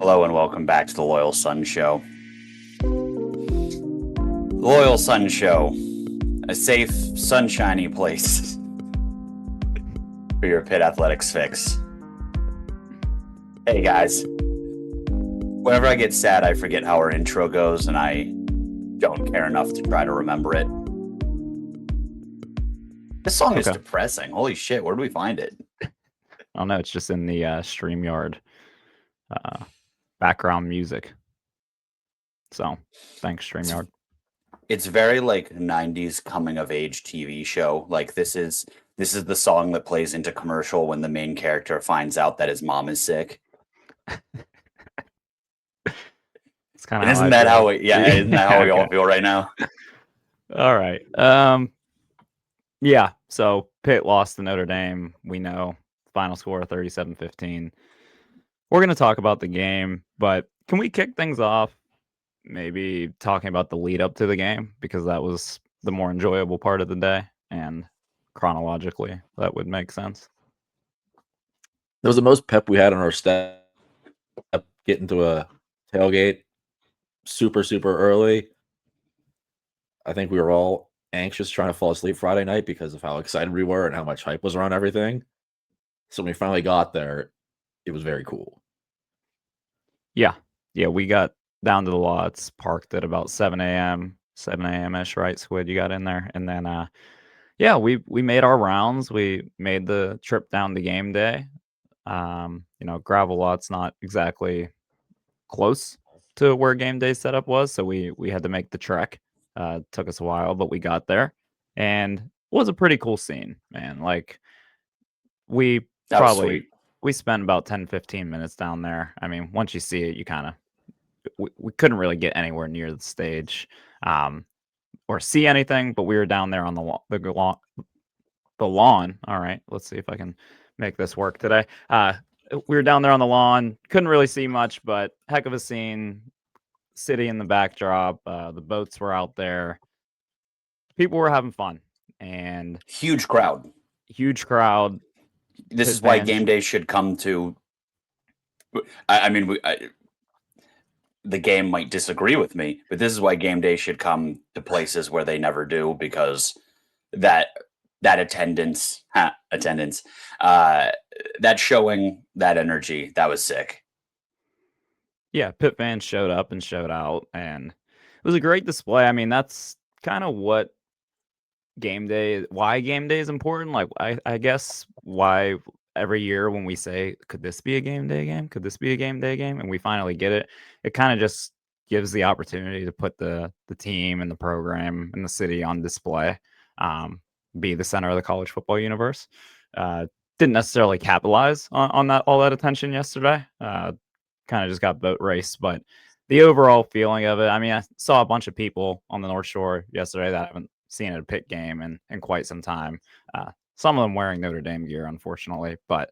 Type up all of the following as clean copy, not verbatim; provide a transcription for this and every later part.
Hello and welcome back to the Loyal Sun Show. The Loyal Sun Show, a safe, sunshiny place for your Pitt athletics fix. Hey guys, whenever I get sad, I forget how our intro goes, and I don't care enough to try to remember it. This song is depressing. Holy shit, where do we find it? I don't know. It's just in the StreamYard background music. So thanks, StreamYard. It's very like 90s coming of age TV show. Like this is the song that plays into commercial when the main character finds out that his mom is sick. It's kind of isn't that how we all feel right now? All right. Yeah. So Pitt lost to Notre Dame. We know final score 37-15. We're going to talk about the game, but can we kick things off maybe talking about the lead up to the game, because that was the more enjoyable part of the day, and chronologically that would make sense. That was the most pep we had on our step, getting to a tailgate super early. I think we were all anxious trying to fall asleep Friday night because of how excited we were and how much hype was around everything. So when we finally got there, it was very cool. Yeah, we got down to the lots, parked at about 7 a.m.-ish, right, Squid? You got in there. And then, we made our rounds. We made the trip down to Gameday. Gravel lot's not exactly close to where Gameday setup was, so we had to make the trek. Took us a while, but we got there. And it was a pretty cool scene, man. Like, we spent about 10-15 minutes down there. I mean, once you see it, you kind of we couldn't really get anywhere near the stage or see anything, but we were down there on the lawn. All right, let's see if I can make this work today. We were down there on the lawn, couldn't really see much, but heck of a scene. City in the backdrop, the boats were out there. People were having fun, and huge crowd. This is why Gameday should come to. The game might disagree with me, but this is why Gameday should come to places where they never do, because that attendance, that showing, that energy, that was sick. Yeah, Pitt fans showed up and showed out, and it was a great display. I mean, that's kind of what why Gameday is important. Like, I guess why every year when we say, could this be a Gameday game? Could this be a Gameday game? And we finally get it. It kind of just gives the opportunity to put the team and the program and the city on display, be the center of the college football universe. Didn't necessarily capitalize on all that attention yesterday. Kind of just got boat race, but the overall feeling of it, I mean, I saw a bunch of people on the North Shore yesterday that I haven't seen at a Pitt game in quite some time. Some of them wearing Notre Dame gear, unfortunately, but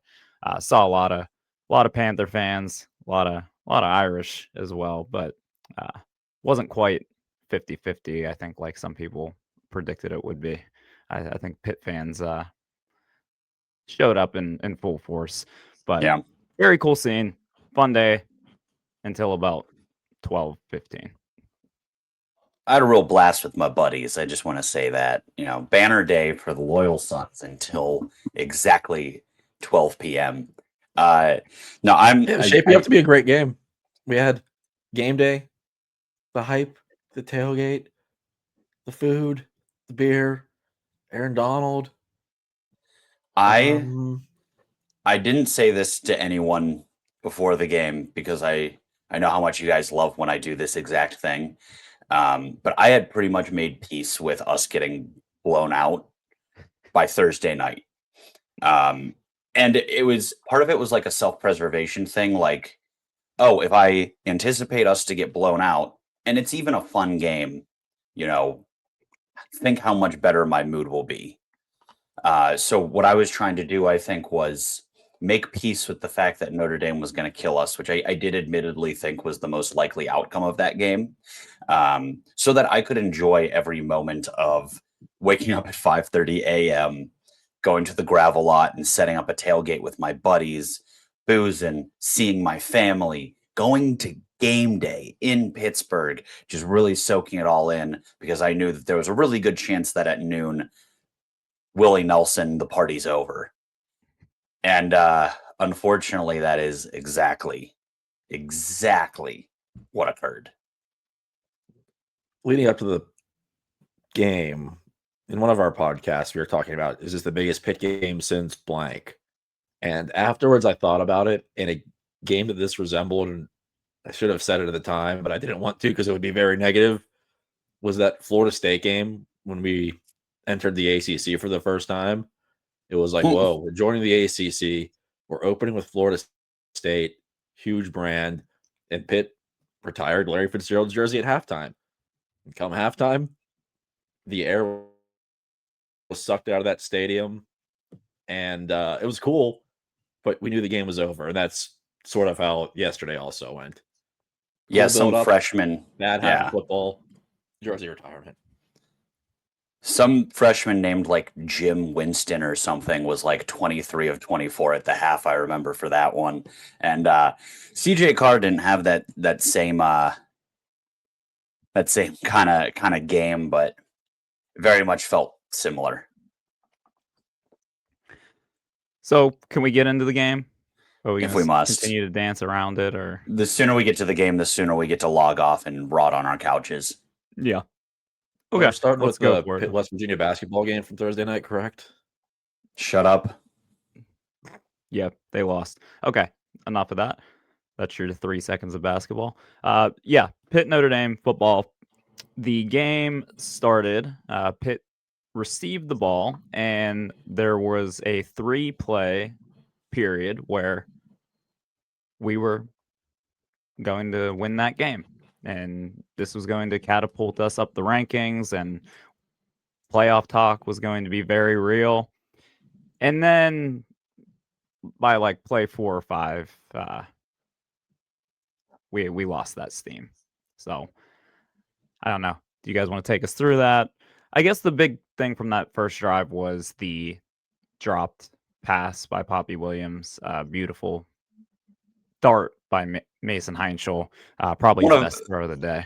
saw a lot of Panther fans, a lot of Irish as well, but wasn't quite 50-50, I think, like some people predicted it would be. I think Pitt fans showed up in full force, but yeah, very cool scene. Fun day until about 12:15. I had a real blast with my buddies. I just want to say that, banner day for the Loyal Suns until exactly 12 p.m. No, shaping up to be a great game. We had game day, the hype, the tailgate, the food, the beer, Aaron Donald. I didn't say this to anyone before the game because I know how much you guys love when I do this exact thing. But I had pretty much made peace with us getting blown out by Thursday night. And it was, part of it was like a self-preservation thing. Like, oh, if I anticipate us to get blown out, and it's even a fun game, think how much better my mood will be. So what I was trying to do, I think, was make peace with the fact that Notre Dame was going to kill us, which I did admittedly think was the most likely outcome of that game, so that I could enjoy every moment of waking up at 5:30 a.m., going to the gravel lot and setting up a tailgate with my buddies, boozing, seeing my family, going to game day in Pittsburgh, just really soaking it all in because I knew that there was a really good chance that at noon, Willie Nelson, the party's over. And unfortunately, that is exactly what occurred. Leading up to the game, in one of our podcasts, we were talking about, is this the biggest Pitt game since blank? And afterwards, I thought about it in a game that this resembled, and I should have said it at the time, but I didn't want to because it would be very negative, was that Florida State game when we entered the ACC for the first time. It was like, whoa, we're joining the ACC. We're opening with Florida State, huge brand, and Pitt retired Larry Fitzgerald's jersey at halftime. And come halftime, the air was sucked out of that stadium, and it was cool, but we knew the game was over, and that's sort of how yesterday also went. Yeah, Cool some build-up, freshman. bad half of football, jersey retirement. Some freshman named like Jim Winston or something was like 23 of 24 at the half. I remember for that one. And CJ Carr didn't have that same kind of game, but very much felt similar. So can we get into the game? Or If we must continue to dance around it, or the sooner we get to the game, the sooner we get to log off and rot on our couches. yeah. Okay, we're starting let's with go the for it. Pitt West Virginia basketball game from Thursday night, correct? Shut up. Yeah, they lost. Okay, enough of that. That's your 3 seconds of basketball. Yeah, Pitt Notre Dame football. The game started. Pitt received the ball, and there was a 3-play period where we were going to win that game, and this was going to catapult us up the rankings, and playoff talk was going to be very real. And then by like play 4 or 5, we lost that steam. So I don't know. Do you guys want to take us through that? I guess the big thing from that first drive was the dropped pass by Poppy Williams. Beautiful dart by Mason Heinschel. Probably the best throw of the day.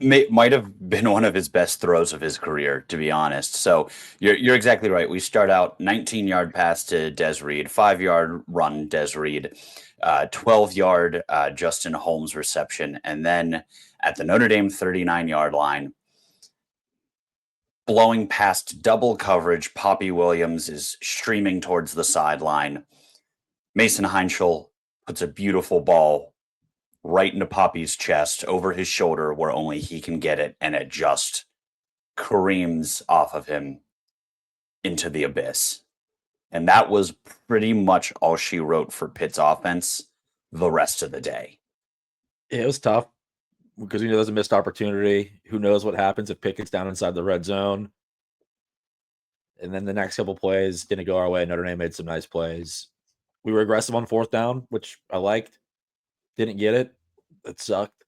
Might have been one of his best throws of his career, to be honest. So you're exactly right. We start out 19-yard pass to Des Reed, 5-yard run Des Reed, 12-yard Justin Holmes reception, and then at the Notre Dame 39-yard line, blowing past double coverage, Poppy Williams is streaming towards the sideline. Mason Heinschel puts a beautiful ball right into Poppy's chest, over his shoulder, where only he can get it, and it just careens off of him into the abyss. And that was pretty much all she wrote for Pitt's offense the rest of the day. Yeah, it was tough because we know there's a missed opportunity. Who knows what happens if Pitt gets down inside the red zone? And then the next couple plays didn't go our way. Notre Dame made some nice plays. We were aggressive on 4th down, which I liked. Didn't get it. It sucked.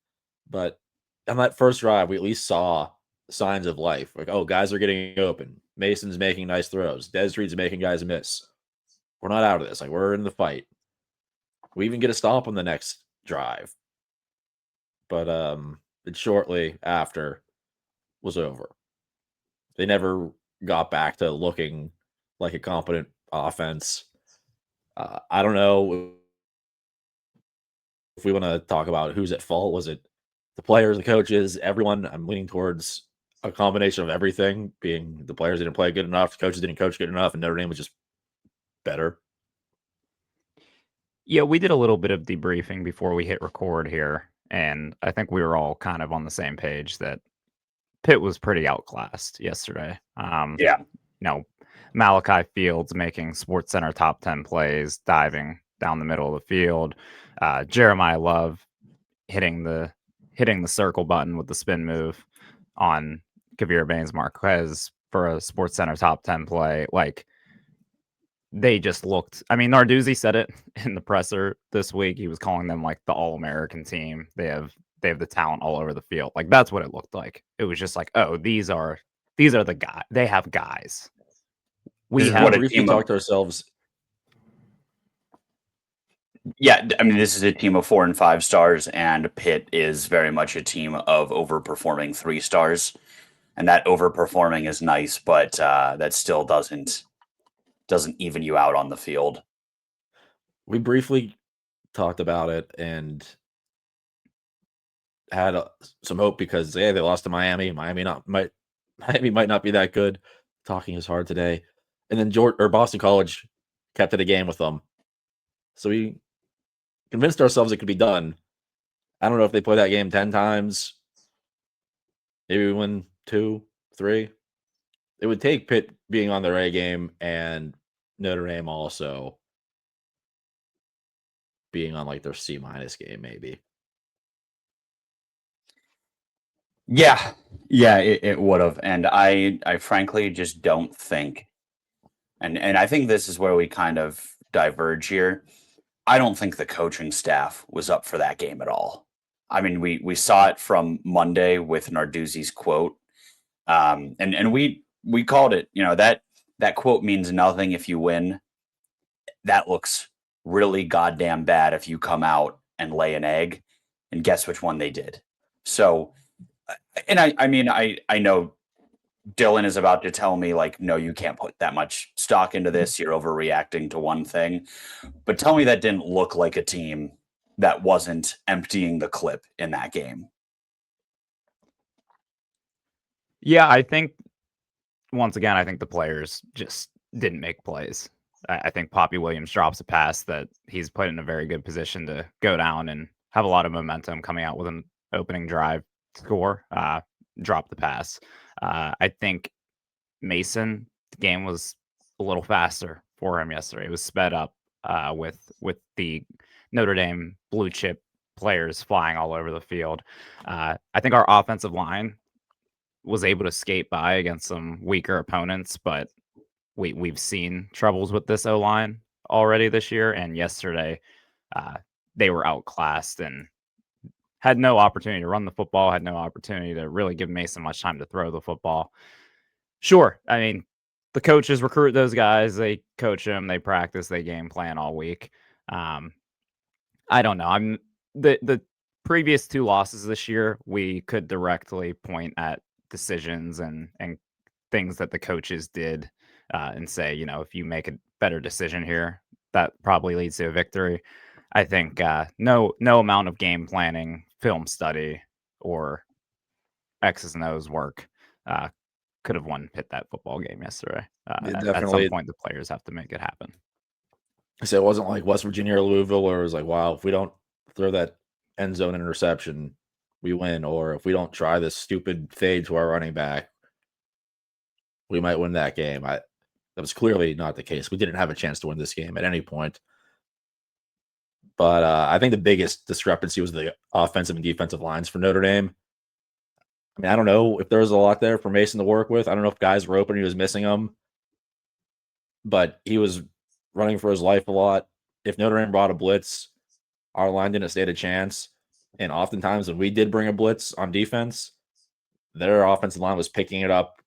But on that first drive, we at least saw signs of life. Like, oh, guys are getting open. Mason's making nice throws. Des Reed's making guys miss. We're not out of this. Like, we're in the fight. We even get a stop on the next drive. But it shortly after was over. They never got back to looking like a competent offense. I don't know if we want to talk about who's at fault. Was it the players, the coaches, everyone? I'm leaning towards a combination of everything, being the players didn't play good enough, the coaches didn't coach good enough, and Notre Dame was just better. Yeah, we did a little bit of debriefing before we hit record here, and I think we were all kind of on the same page that Pitt was pretty outclassed yesterday. Yeah. Malachi Fields making SportsCenter top 10 plays, diving down the middle of the field. Jeremiah Love hitting the circle button with the spin move on Kavir Baines Marquez for a SportsCenter top 10 play. Like, they just looked. I mean, Narduzzi said it in the presser this week. He was calling them like the All-American team. They have the talent all over the field. Like, that's what it looked like. It was just like, oh, these are the guys. They have guys. We briefly talked to ourselves. Yeah, I mean, this is a team of 4 and 5 stars, and Pitt is very much a team of overperforming 3 stars. And that overperforming is nice, but that still doesn't even you out on the field. We briefly talked about it and had some hope because they lost to Miami. Miami might not be that good. Talking is hard today, and then Boston College kept it a game with them, so we convinced ourselves it could be done. I don't know if they play that game 10 times. Maybe we win 2, 3. It would take Pitt being on their A game and Notre Dame also being on like their C- game, maybe. Yeah, it would have, and I frankly just don't think, and I think this is where we kind of diverge here. I don't think the coaching staff was up for that game at all. I mean, we saw it from Monday with Narduzzi's quote, and we called it. You know, that quote means nothing if you win. That looks really goddamn bad if you come out and lay an egg. And guess which one they did. So, and I mean, I know Dylan is about to tell me, like, no, you can't put that much stock into this. You're overreacting to one thing. But tell me that didn't look like a team that wasn't emptying the clip in that game. Yeah, I think once again, I think the players just didn't make plays. I think Poppy Williams drops a pass that he's put in a very good position to go down and have a lot of momentum coming out with an opening drive score. Drop the pass. I think Mason, the game was a little faster for him yesterday. It was sped up with the Notre Dame blue chip players flying all over the field. I think our offensive line was able to skate by against some weaker opponents, but we've seen troubles with this O line already this year. And yesterday, they were outclassed and had no opportunity to run the football, had no opportunity to really give Mason much time to throw the football. Sure, I mean, the coaches recruit those guys, they coach them, they practice, they game plan all week. I don't know. I'm the previous 2 losses this year, we could directly point at decisions and things that the coaches did, and say, you know, if you make a better decision here, that probably leads to a victory. I think no amount of game planning, film study, or X's and O's work could have won Pitt that football game yesterday. At some Definitely. point, the players have to make it happen. So it wasn't like West Virginia or Louisville, where it was like, wow, if we don't throw that end zone interception, we win. Or if we don't try this stupid fade to our running back, we might win that game. That was clearly not the case. We didn't have a chance to win this game at any point. But I think the biggest discrepancy was the offensive and defensive lines for Notre Dame. I mean, I don't know if there was a lot there for Mason to work with. I don't know if guys were open and he was missing them. But he was running for his life a lot. If Notre Dame brought a blitz, our line didn't stand a chance. And oftentimes when we did bring a blitz on defense, their offensive line was picking it up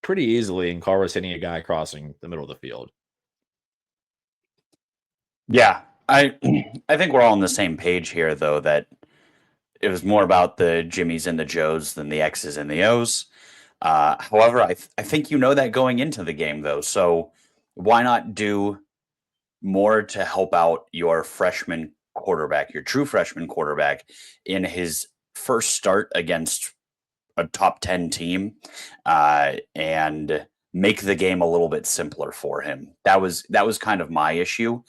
pretty easily, and Carr was hitting a guy crossing the middle of the field. Yeah, I think we're all on the same page here, though, that it was more about the Jimmies and the Joes than the X's and the O's. However, I think you know that going into the game, though. So why not do more to help out your freshman quarterback, your true freshman quarterback, in his first start against a top 10 team, and make the game a little bit simpler for him? That was kind of my issue.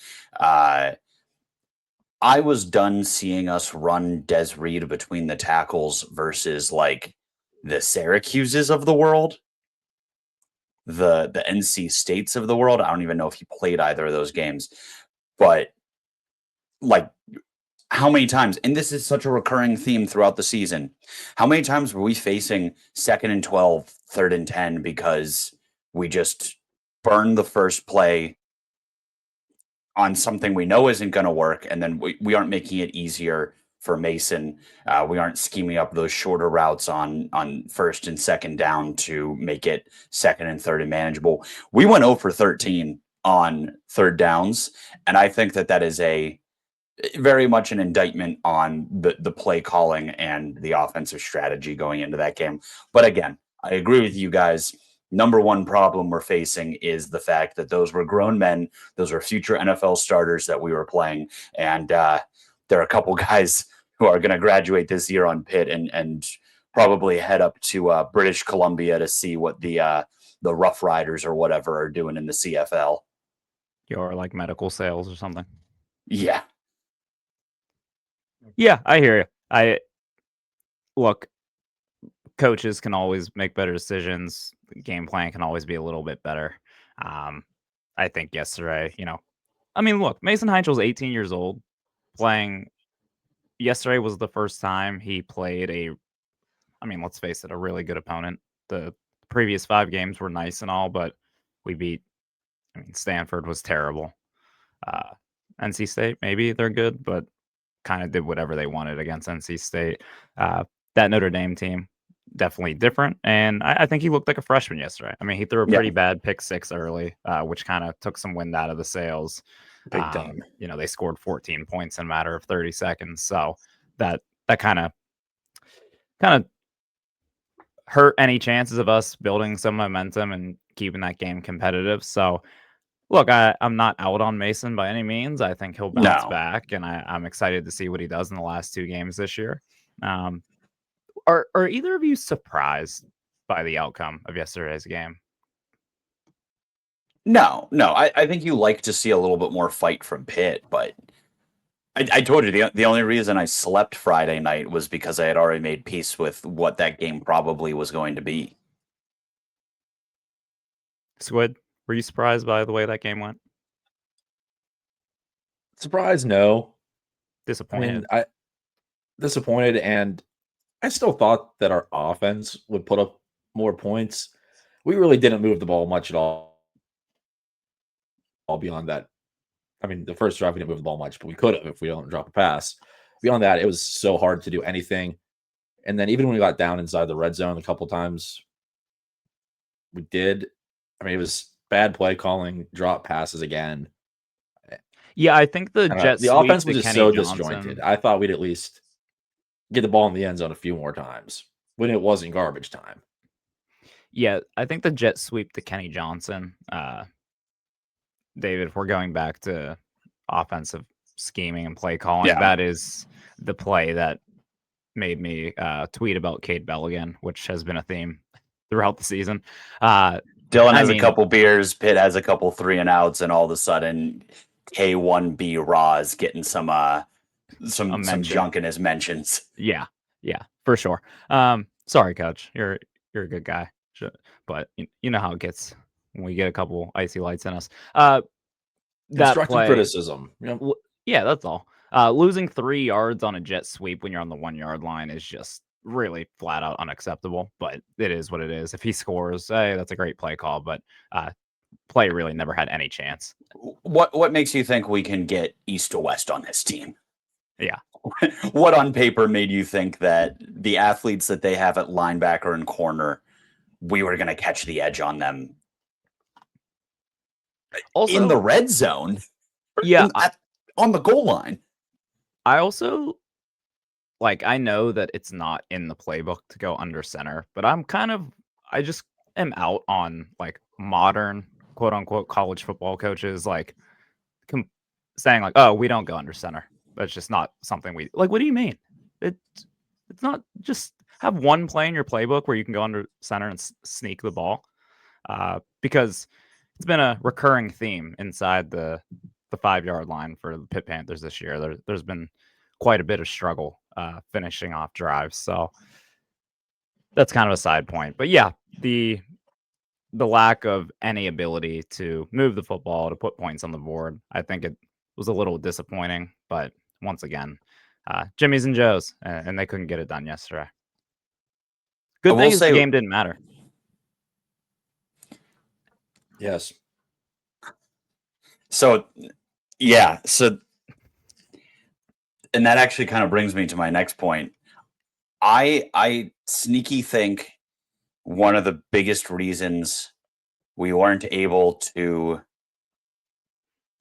I was done seeing us run Des Reed between the tackles versus like the Syracuses of the world, the NC States of the world. I don't even know if he played either of those games, but like, how many times, and this is such a recurring theme throughout the season, how many times were we facing 2nd and 12, 3rd and 10 because we just burned the first play on something we know isn't going to work, and then we aren't making it easier for Mason. We aren't scheming up those shorter routes on 1st and 2nd down to make it 2nd and 3rd and manageable. We went 0 for 13 on 3rd downs, and I think that is a very much an indictment on the play calling and the offensive strategy going into that game. But again, I agree with you guys. Number one problem we're facing is the fact that those were grown men. Those are future NFL starters that we were playing. And there are a couple guys who are going to graduate this year on Pitt and probably head up to British Columbia to see what the Rough Riders or whatever are doing in the CFL. Or like medical sales or something. Yeah. Yeah, I hear you. Look, coaches can always make better decisions. The game plan can always be a little bit better. I think yesterday, look, Mason Heintzel's 18 years old playing. Yesterday was the first time he played let's face it, a really good opponent. The previous 5 games were nice and all, but we beat, Stanford was terrible. NC State, maybe they're good, but kind of did whatever they wanted against NC State. That Notre Dame team, definitely different. And I think he looked like a freshman yesterday. He threw a pretty bad pick 6 early, which kind of took some wind out of the sails. Big time. They scored 14 points in a matter of 30 seconds. So that kind of hurt any chances of us building some momentum and keeping that game competitive. So look, I'm not out on Mason by any means. I think he'll bounce back, and I'm excited to see what he does in the last 2 games this year. Are either of you surprised by the outcome of yesterday's game? No. I think you like to see a little bit more fight from Pitt, but I told you the only reason I slept Friday night was because I had already made peace with what that game probably was going to be. Squid, were you surprised by the way that game went? Surprised, no. Disappointed. Disappointed, and I still thought that our offense would put up more points. We really didn't move the ball much at all beyond that. The first drive we didn't move the ball much, but we could have if we don't drop a pass. Beyond that, it was so hard to do anything. And then even when we got down inside the red zone a couple times, we did. It was bad play calling, drop passes again. Yeah, I think the offense was just so disjointed. I thought we'd at least get the ball in the end zone a few more times when it wasn't garbage time. Yeah, I think the jet sweep to Kenny Johnson, David, if we're going back to offensive scheming and play calling, that is the play that made me tweet about Cade Bell again, which has been a theme throughout the season. Dylan has a couple beers, Pitt has a couple 3 and outs, and all of a sudden K1B Raw is getting some junk in his mentions. Yeah, for sure. Sorry, Coach. You're a good guy, but you know how it gets when we get a couple icy lights in us. That constructive criticism. Yeah, that's all. Losing 3 yards on a jet sweep when you're on the 1 yard line is just really flat out unacceptable, but it is what it is. If he scores, hey, that's a great play call, but play really never had any chance. What makes you think we can get east to west on this team? Yeah. What on paper made you think that the athletes that they have at linebacker and corner, we were going to catch the edge on them? Also, in the red zone? Yeah. On the goal line. I also, I know that it's not in the playbook to go under center, but I just am out on, modern, quote unquote, college football coaches, saying, oh, we don't go under center. That's just not something we what do you mean? It's not just have one play in your playbook where you can go under center and sneak the ball, because it's been a recurring theme inside the 5 yard line for the Pitt Panthers this year. There's been quite a bit of struggle finishing off drives, so that's kind of a side point. But yeah, the lack of any ability to move the football to put points on the board, I think it was a little disappointing, but once again, Jimmy's and Joe's, and they couldn't get it done yesterday. Good thing is the game didn't matter. Yes. So, yeah. And that actually kind of brings me to my next point. I sneaky think one of the biggest reasons we weren't able to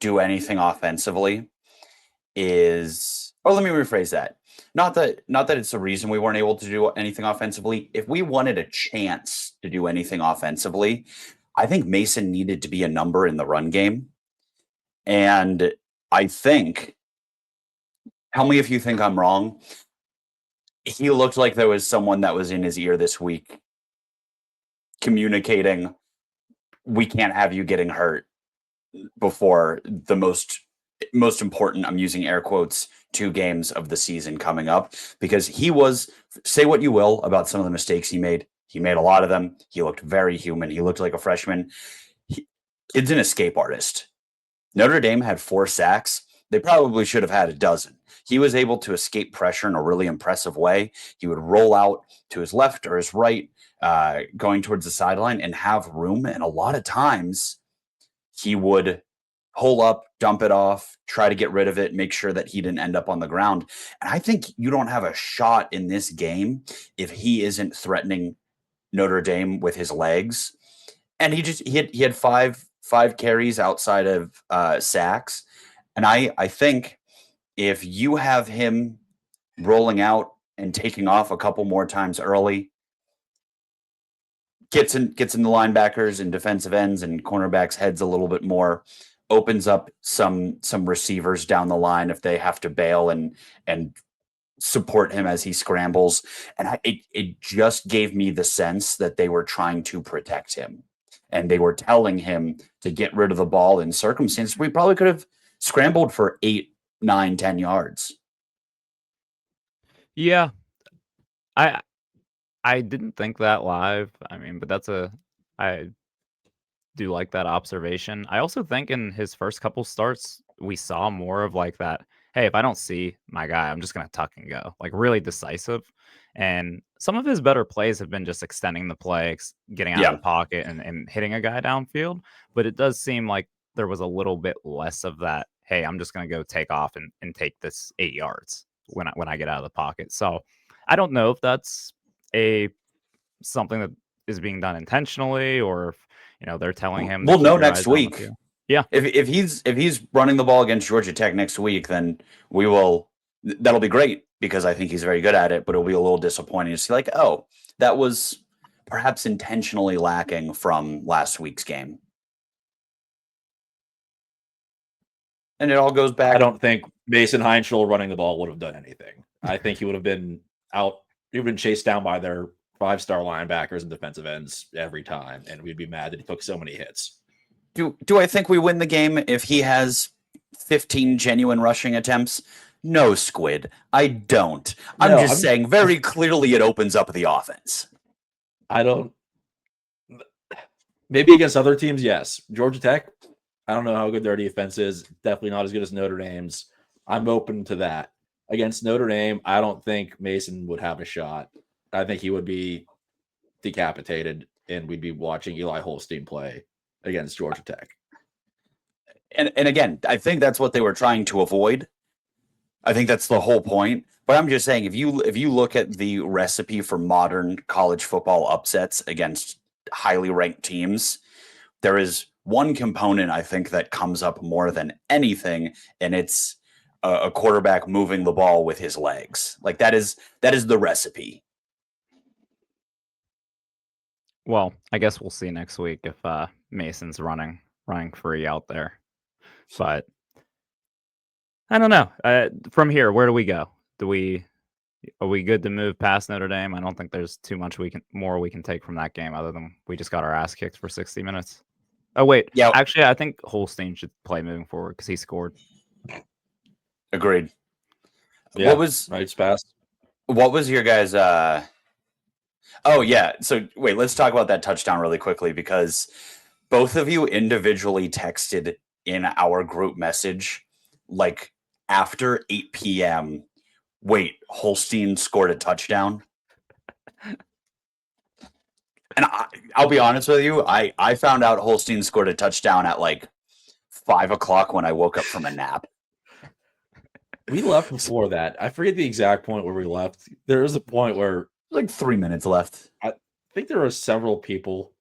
do anything offensively is, or let me rephrase that. Not that it's the reason we weren't able to do anything offensively. If we wanted a chance to do anything offensively, I think Mason needed to be a number in the run game. And I think, tell me if you think I'm wrong, he looked like there was someone that was in his ear this week communicating, we can't have you getting hurt before the most important, I'm using air quotes, 2 games of the season coming up, because he was, say what you will about some of the mistakes he made a lot of them. He looked very human. He looked like a freshman. Kid's an escape artist. Notre Dame had 4 sacks. They probably should have had a dozen. He was able to escape pressure in a really impressive way. He would roll out to his left or his right, going towards the sideline, and have room. And a lot of times he would pull up, dump it off, try to get rid of it, make sure that he didn't end up on the ground. And I think you don't have a shot in this game if he isn't threatening Notre Dame with his legs. And he had five carries outside of sacks. And I think if you have him rolling out and taking off a couple more times early, gets in the linebackers and defensive ends and cornerbacks' heads a little bit more, opens up some receivers down the line if they have to bail and support him as he scrambles. And it just gave me the sense that they were trying to protect him, and they were telling him to get rid of the ball in circumstances we probably could have scrambled for 8, 9, 10 yards. Yeah. I didn't think that live. I mean, but I do like that observation. I also think in his first couple starts, we saw more of like that, hey, if I don't see my guy, I'm just going to tuck and go, like really decisive. And some of his better plays have been just extending the play, getting out of the pocket and hitting a guy downfield. But it does seem like there was a little bit less of that, hey, I'm just going to go take off and take this 8 yards when I get out of the pocket. So I don't know if that's something that is being done intentionally, or if they're telling him to We'll keep know your next eyes on the week. field. Yeah. If he's running the ball against Georgia Tech next week, then that'll be great, because I think he's very good at it, but it'll be a little disappointing to see, like, oh, that was perhaps intentionally lacking from last week's game. And it all goes back. I don't think Mason Heinschel running the ball would have done anything. I think he would have been chased down by their 5-star linebackers and defensive ends every time, and we'd be mad that he took so many hits. Do I think we win the game if he has 15 genuine rushing attempts? No, Squid. I don't. I'm saying very clearly it opens up the offense. I don't. Maybe against other teams, yes. Georgia Tech, I don't know how good their defense is. Definitely not as good as Notre Dame's. I'm open to that. Against Notre Dame, I don't think Mason would have a shot. I think he would be decapitated, and we'd be watching Eli Holstein play against Georgia Tech. And again, I think that's what they were trying to avoid. I think that's the whole point. But I'm just saying, if you look at the recipe for modern college football upsets against highly ranked teams, there is one component I think that comes up more than anything, and it's a quarterback moving the ball with his legs. Like that is the recipe. Well, I guess we'll see next week if Mason's running free out there. But I don't know. From here, where do we go? Are we good to move past Notre Dame? I don't think there's too much we can take from that game, other than we just got our ass kicked for 60 minutes. Oh wait, yeah. Actually, I think Holstein should play moving forward because he scored. Agreed. Yeah, what was your guys' Oh yeah. So wait, let's talk about that touchdown really quickly, because both of you individually texted in our group message like after 8 p.m. Wait, Holstein scored a touchdown? And I'll be honest with you, I found out Holstein scored a touchdown at like 5 o'clock when I woke up from a nap. We left before that. I forget the exact point where we left. There was a point where like 3 minutes left. I think there were several people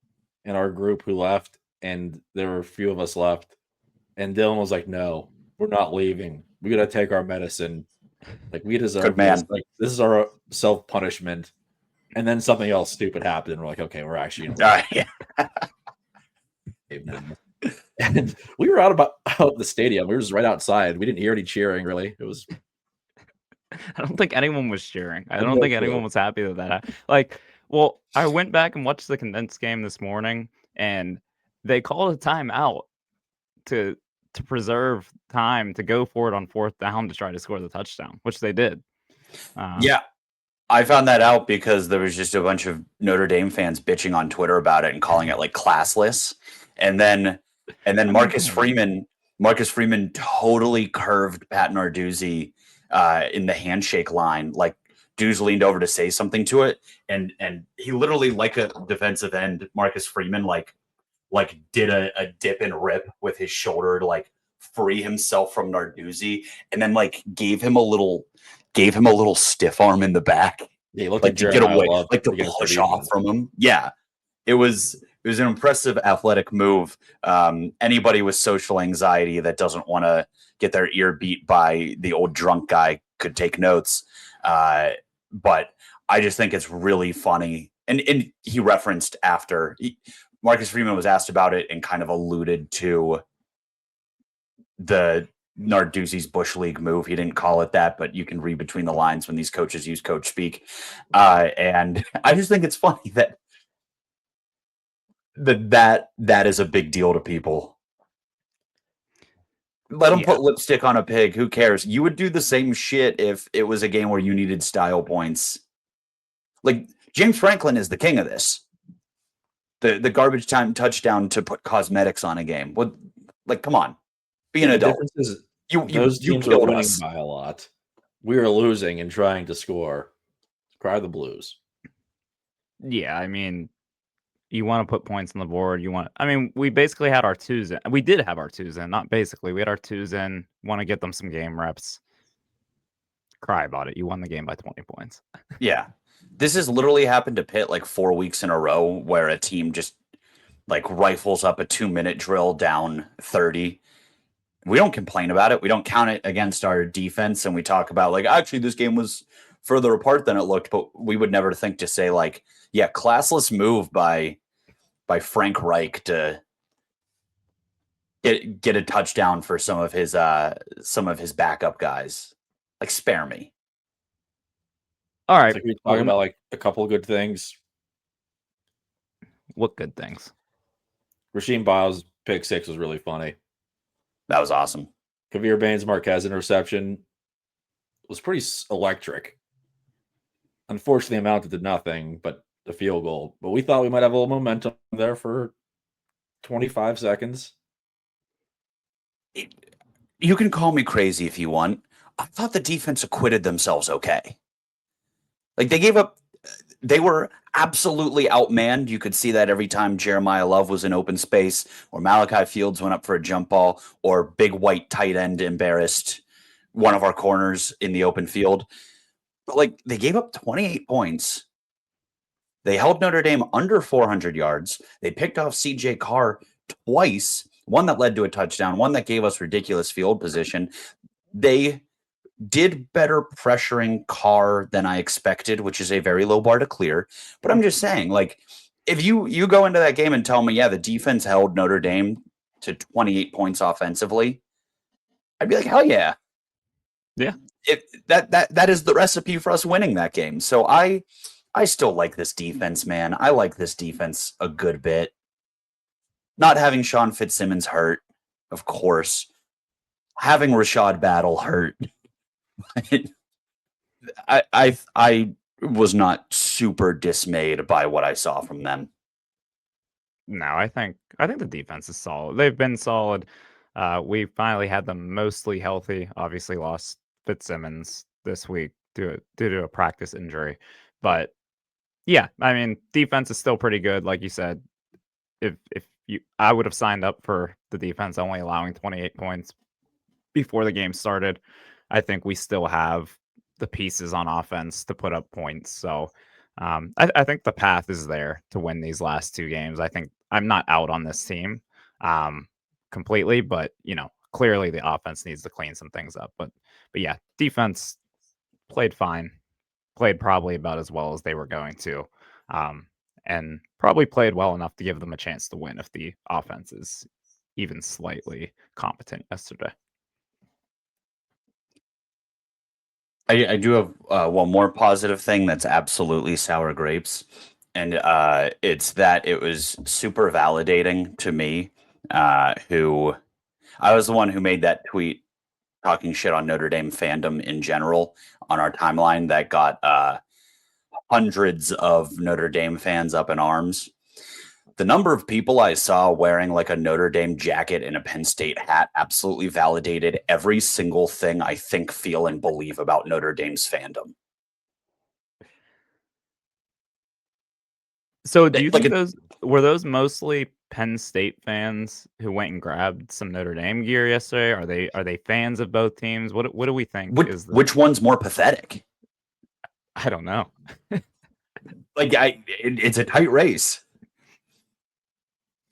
in our group who left, and there were a few of us left. And Dylan was like, "No, we're not leaving We gotta take our medicine. Like, we deserve Good man. this. Like, this is our self-punishment. And then something else stupid happened, and we're like, okay, we're actually gonna Yeah. now. And we were out the stadium. We were just right outside. We didn't hear any cheering, really. It was I don't think anyone was cheering. I had don't no think clue. anyone was happy that like, well, I went back and watched the condensed game this morning, and they called a timeout to preserve time to go for it on 4th down to try to score the touchdown, which they did. Yeah. I found that out because there was just a bunch of Notre Dame fans bitching on Twitter about it and calling it like classless. And then Marcus Freeman totally curved Pat Narduzzi in the handshake line. Like Deuce leaned over to say something to it, and he literally, like a defensive end, Marcus Freeman like did a dip and rip with his shoulder to like free himself from Narduzzi, and then like gave him a little stiff arm in the back. Yeah, he looked Like to get Jeremiah away, Love like to against push the off defense. from him. Yeah, it was an impressive athletic move. Anybody with social anxiety that doesn't want to get their ear beat by the old drunk guy could take notes. But I just think it's really funny. And he referenced after Marcus Freeman was asked about it and kind of alluded to the Narduzzi's Bush League move. He didn't call it that, but you can read between the lines when these coaches use coach speak. And I just think it's funny that is a big deal to people. Let them put lipstick on a pig. Who cares? You would do the same shit if it was a game where you needed style points. Like James Franklin is the king of this. The garbage time touchdown to put cosmetics on a game. What? Like, come on, be an adult. Those teams are winning by a lot. We are losing and trying to score. Cry the Blues. Yeah, I mean, you want to put points on the board. We basically had our twos in. We did have our twos in, not basically. We had our twos in. Want to get them some game reps. Cry about it. You won the game by 20 points. Yeah. This has literally happened to Pitt like 4 weeks in a row where a team just like rifles up a 2-minute drill down 30. We don't complain about it. We don't count it against our defense. And we talk about like, actually, this game was further apart than it looked. But we would never think to say like, yeah, classless move by Frank Reich to get a touchdown for some of his backup guys. Like, spare me. All right. So can we talk about like a couple of good things? What good things? Rasheem Biles' pick 6 was really funny. That was awesome. Kavir Baines Marquez interception was pretty electric. Unfortunately, amounted to nothing but a field goal. But we thought we might have a little momentum there for 25 seconds. You can call me crazy if you want. I thought the defense acquitted themselves okay. Like they were absolutely outmanned. You could see that every time Jeremiah Love was in open space, or Malachi Fields went up for a jump ball, or big white tight end embarrassed one of our corners in the open field. But like they gave up 28 points. They held Notre Dame under 400 yards. They picked off CJ Carr twice, one that led to a touchdown, one that gave us ridiculous field position. They did better pressuring Carr than I expected, which is a very low bar to clear. But I'm just saying, like, if you go into that game and tell me, yeah, the defense held Notre Dame to 28 points offensively, I'd be like, hell yeah. Yeah. That is the recipe for us winning that game. So I still like this defense, man. I like this defense a good bit. Not having Sean Fitzsimmons hurt, of course. Having Rashad Battle hurt. I was not super dismayed by what I saw from them. No, I think the defense is solid. They've been solid. We finally had them mostly healthy. Obviously lost Fitzsimmons this week due to a practice injury. But yeah, I mean, defense is still pretty good. Like you said, I would have signed up for the defense only allowing 28 points before the game started. I think we still have the pieces on offense to put up points. So I think the path is there to win these last 2 games. I think I'm not out on this team completely, but clearly the offense needs to clean some things up. But yeah, defense played fine, played probably about as well as they were going to, and probably played well enough to give them a chance to win if the offense is even slightly competent yesterday. I do have one more positive thing that's absolutely sour grapes, and it's that it was super validating to me. Who I was the one who made that tweet talking shit on Notre Dame fandom in general on our timeline that got hundreds of Notre Dame fans up in arms. The number of people I saw wearing like a Notre Dame jacket and a Penn State hat absolutely validated every single thing I think, feel, and believe about Notre Dame's fandom. So do you Like think those were mostly Penn State fans who went and grabbed some Notre Dame gear yesterday? Are they fans of both teams? What do we think is the which one's more pathetic? I don't know. It's a tight race.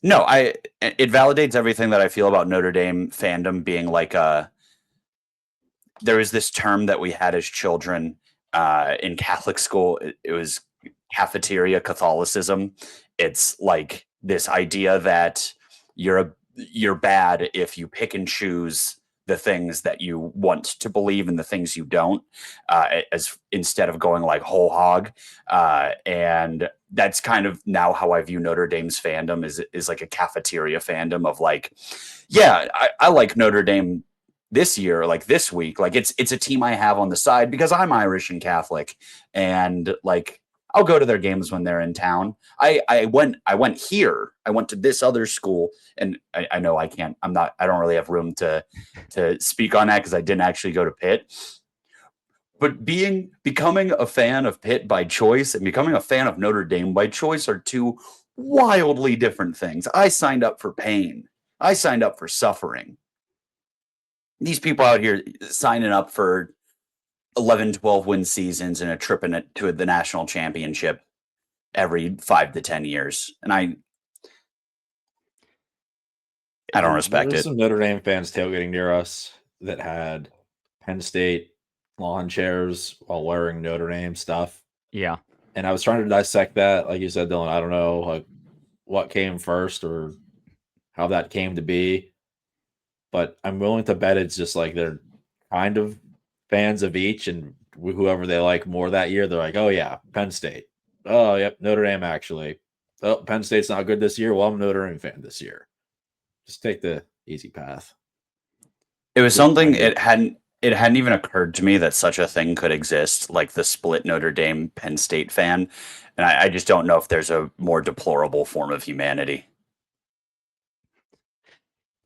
No, it validates everything that I feel about Notre Dame fandom being like there was this term that we had as children in Catholic school. It was cafeteria Catholicism. It's like this idea that you're bad if you pick and choose the things that you want to believe and the things you don't, as instead of going like whole hog. And that's kind of now how I view Notre Dame's fandom is like a cafeteria fandom of like, yeah, I like Notre Dame this year, like this week, like it's a team I have on the side because I'm Irish and Catholic, and like I'll go to their games when they're in town. I went here. I went to this other school, and I know I can't. I don't really have room to speak on that because I didn't actually go to Pitt. But becoming a fan of Pitt by choice and becoming a fan of Notre Dame by choice are two wildly different things. I signed up for pain. I signed up for suffering. These people out here signing up for 11, 12 win seasons and a trip to the national championship every 5 to 10 years. And I don't respect There were it. some Notre Dame fans tailgating near us that had Penn State lawn chairs while wearing Notre Dame stuff. Yeah. And I was trying to dissect that. Like you said, Dylan, I don't know like what came first or how that came to be. But I'm willing to bet it's just like they're kind of fans of each, and whoever they like more that year, they're like, oh, yeah, Penn State. Oh, yep, Notre Dame, actually. Oh, Penn State's not good this year. Well, I'm a Notre Dame fan this year. Just take the easy path. It was something it hadn't even occurred to me that such a thing could exist, like the split Notre Dame Penn State fan. And I just don't know if there's a more deplorable form of humanity.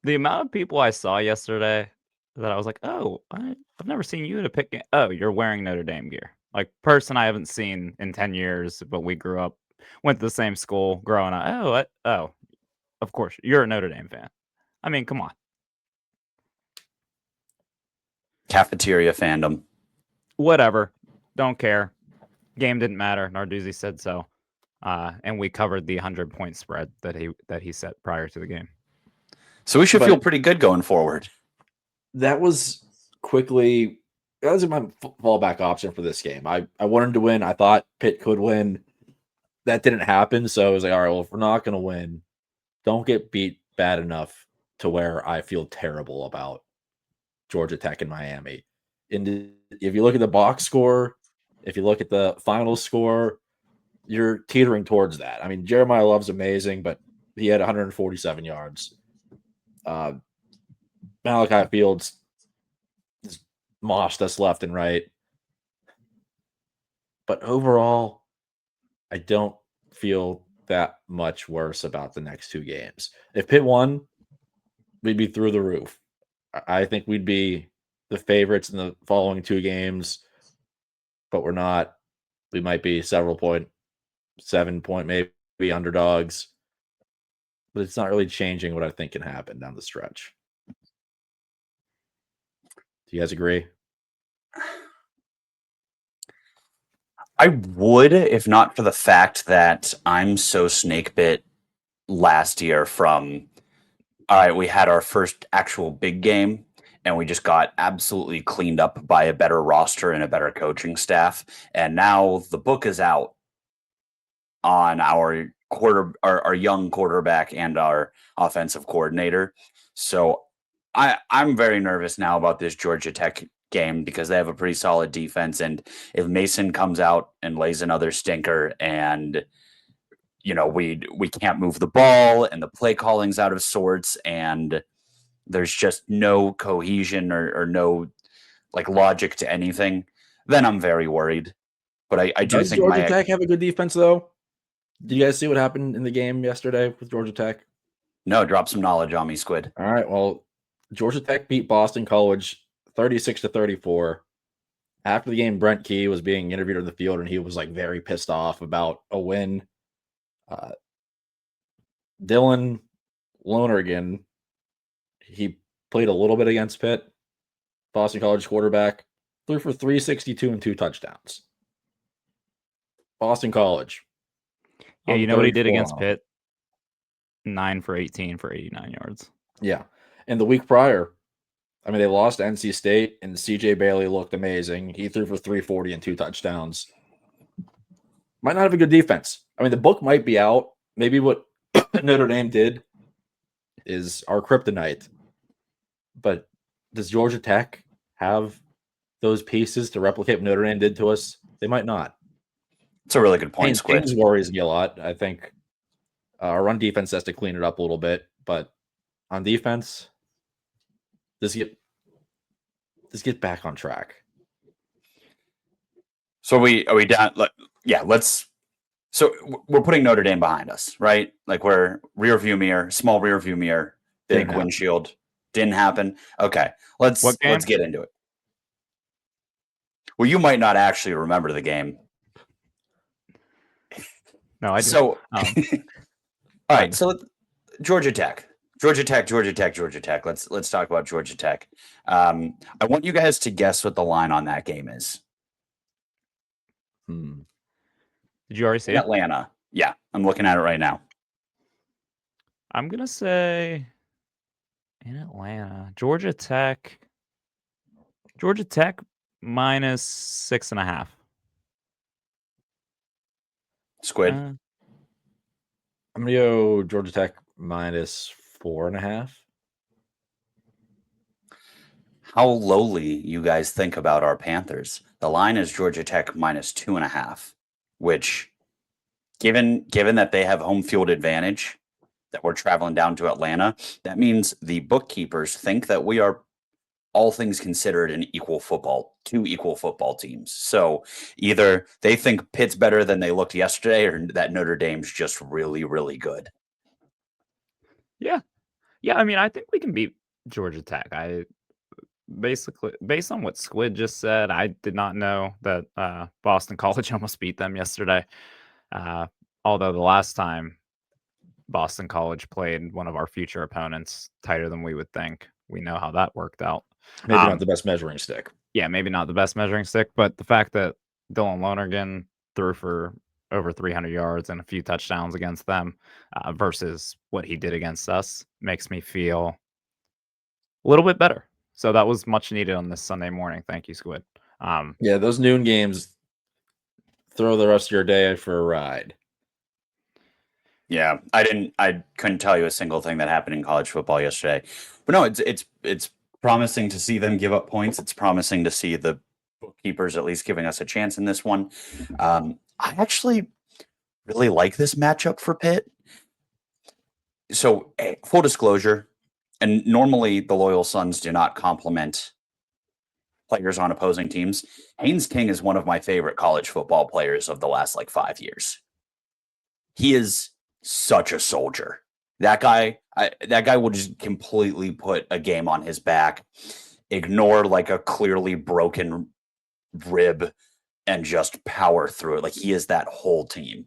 The amount of people I saw yesterday that I was like, oh, I've never seen you at a pick game. Oh, you're wearing Notre Dame gear. Like person I haven't seen in 10 years, but we grew up, went to the same school growing up. Oh, of course, you're a Notre Dame fan. I mean, come on. Cafeteria fandom. Whatever. Don't care. Game didn't matter. Narduzzi said so. And we covered the 100-point spread that he set prior to the game. So we should feel pretty good going forward. That was my fallback option for this game. I wanted to win. I thought Pitt could win. That didn't happen. So I was like, all right, well, if we're not going to win, don't get beat bad enough to where I feel terrible about Georgia Tech and Miami. And if you look at the box score, if you look at the final score, you're teetering towards that. I mean, Jeremiah Love's amazing, but he had 147 yards. Malachi Fields just moshed us left and right. But overall, I don't feel that much worse about the next two games. If Pitt won, we'd be through the roof. I think we'd be the favorites in the following two games, but we're not. We might be 7 point maybe underdogs, but it's not really changing what I think can happen down the stretch. Do you guys agree? I would, if not for the fact that I'm so snake bit last year from all right, we had our first actual big game, and we just got absolutely cleaned up by a better roster and a better coaching staff. And now the book is out on our young quarterback and our offensive coordinator. So I'm very nervous now about this Georgia Tech game because they have a pretty solid defense. And if Mason comes out and lays another stinker and we can't move the ball and the play calling's out of sorts and there's just no cohesion or no like logic to anything, then I'm very worried. But I do Does think Georgia Tech have a good defense, though? Did you guys see what happened in the game yesterday with Georgia Tech? No, drop some knowledge on me, Squid. All right. Well, Georgia Tech beat Boston College 36-34. After the game, Brent Key was being interviewed on the field, and he was like very pissed off about a win. Dylan Lonergan, he played a little bit against Pitt, Boston College quarterback, threw for 362 and 2 touchdowns. Boston College. Yeah, you know what he did 34 against on 'em. Pitt? 9 for 18 for 89 yards. Yeah. And the week prior, I mean, they lost to NC State, and CJ Bailey looked amazing. He threw for 340 and 2 touchdowns. Might not have a good defense. I mean, the book might be out. Maybe what Notre Dame did is our kryptonite. But does Georgia Tech have those pieces to replicate what Notre Dame did to us? They might not. It's a really good point, Squid. Kings worries me a lot. I think our run defense has to clean it up a little bit, but on defense, let's get back on track. So are we down? Yeah, let's. So we're putting Notre Dame behind us, right? Like we're small rear view mirror, big windshield. Didn't happen. Okay, let's get into it. Well, you might not actually remember the game. No, I do. So, all right. So Georgia Tech. Let's talk about Georgia Tech. I want you guys to guess what the line on that game is. Did you already see it? Atlanta. Yeah, I'm looking at it right now. I'm gonna say in Atlanta, Georgia Tech minus 6.5. Squid. I'm gonna go Georgia Tech minus 4.5. How lowly you guys think about our Panthers. The line is Georgia Tech minus 2.5, which given that they have home field advantage, that we're traveling down to Atlanta, that means the bookkeepers think that we are, all things considered, two equal football teams. So either they think Pitt's better than they looked yesterday, or that Notre Dame's just really, really good. Yeah. I mean, I think we can beat Georgia Tech. I basically, based on what Squid just said, I did not know that Boston College almost beat them yesterday. Although the last time Boston College played one of our future opponents tighter than we would think, we know how that worked out. Maybe not the best measuring stick. Yeah, maybe not the best measuring stick, but the fact that Dylan Lonergan threw for over 300 yards and a few touchdowns against them versus what he did against us makes me feel a little bit better. So that was much needed on this Sunday morning. Thank you, Squid. Yeah, those noon games throw the rest of your day for a ride. Yeah, I couldn't tell you a single thing that happened in college football yesterday. But no, it's promising to see them give up points. It's promising to see the bookkeepers at least giving us a chance in this one. I actually really like this matchup for Pitt. So, full disclosure, and normally the loyal Sons do not compliment players on opposing teams. Haynes King is one of my favorite college football players of the last 5 years. He is such a soldier. That guy will just completely put a game on his back, ignore a clearly broken rib, and just power through it. He is that whole team.